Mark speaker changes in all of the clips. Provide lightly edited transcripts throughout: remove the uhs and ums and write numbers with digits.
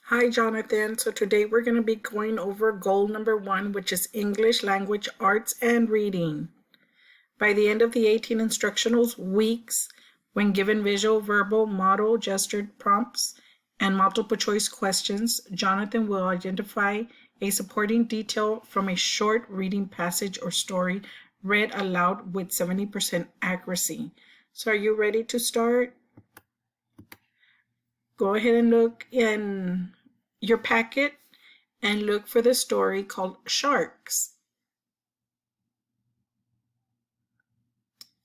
Speaker 1: Hi, Jonathan. So today we're going to be going over goal number 1, which is English language arts and reading. By the end of the 18 instructional weeks, when given visual, verbal, model, gestured prompts, and multiple choice questions, Jonathan will identify a supporting detail from a short reading passage or story read aloud with 70% accuracy. So are you ready to start? Go ahead and look in your packet and look for the story called Sharks.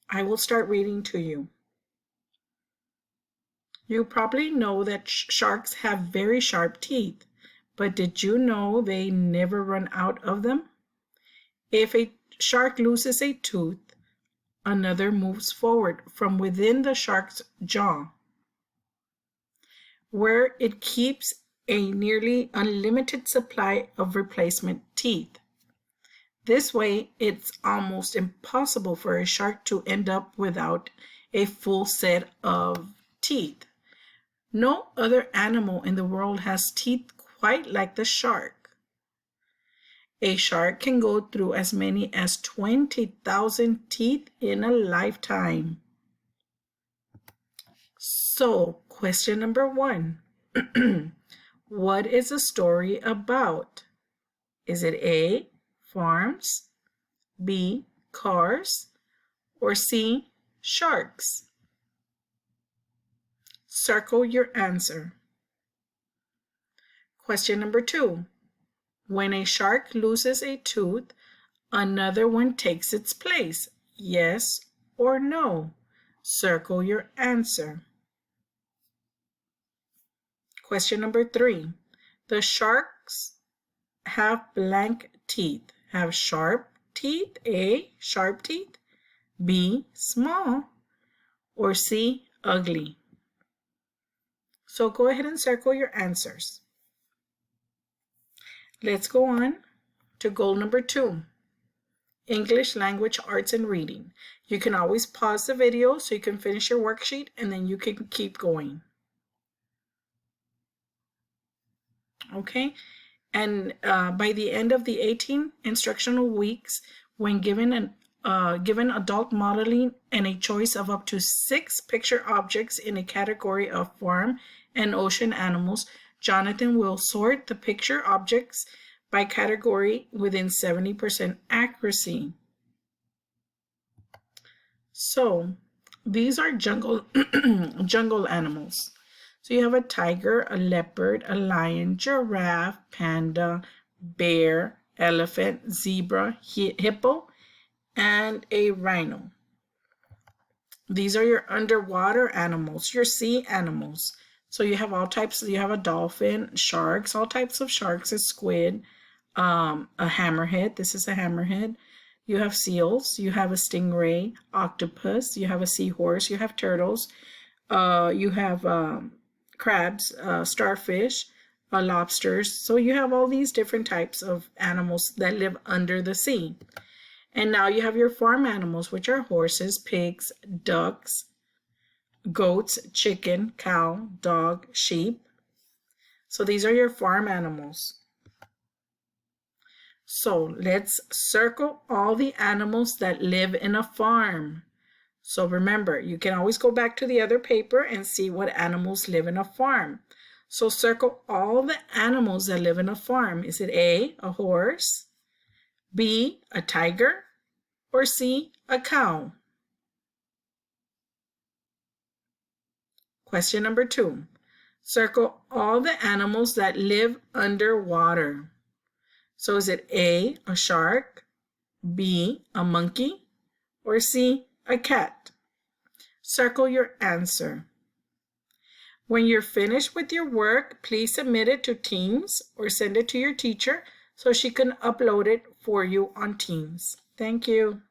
Speaker 1: I will start reading to you. You probably know that sharks have very sharp teeth, but did you know they never run out of them? If a shark loses a tooth, another moves forward from within the shark's jaw, where it keeps a nearly unlimited supply of replacement teeth. This way, it's almost impossible for a shark to end up without a full set of teeth. No other animal in the world has teeth quite like the shark. A shark can go through as many as 20,000 teeth in a lifetime. So, question number 1. What is the story about? Is it A, farms, B, cars, or C, sharks? Circle your answer. Question number 2. When a shark loses a tooth, another one takes its place. Yes or no? Circle your answer. Question number 3. The sharks have blank teeth. Have sharp teeth, A, sharp teeth, B, small, or C, ugly. So go ahead and circle your answers. Let's go on to goal number 2, English language arts and reading. You can always pause the video so you can finish your worksheet and then you can keep going. Okay, and by the end of the 18 instructional weeks, when given adult modeling and a choice of up to 6 picture objects in a category of farm and ocean animals, Jonathan will sort the picture objects by category within 70% accuracy. So these are jungle animals. So you have a tiger, a leopard, a lion, giraffe, panda, bear, elephant, zebra, hippo, and a rhino. These are your underwater animals, your sea animals. So you have all types. You have a dolphin, sharks, all types of sharks, a squid, a hammerhead. This is a hammerhead. You have seals. You have a stingray, octopus. You have a seahorse. You have turtles. You have crabs, starfish, lobsters. So you have all these different types of animals that live under the sea. And now you have your farm animals, which are horses, pigs, ducks, goats, chicken, cow, dog, sheep. So these are your farm animals. So let's circle all the animals that live in a farm. So remember, you can always go back to the other paper and see what animals live in a farm. So circle all the animals that live in a farm. Is it A, a horse, B, a tiger, or C, a cow? Question number 2. Circle all the animals that live underwater. So is it A, a shark, B, a monkey, or C, a cat? Circle your answer. When you're finished with your work, please submit it to Teams or send it to your teacher so she can upload it for you on Teams. Thank you.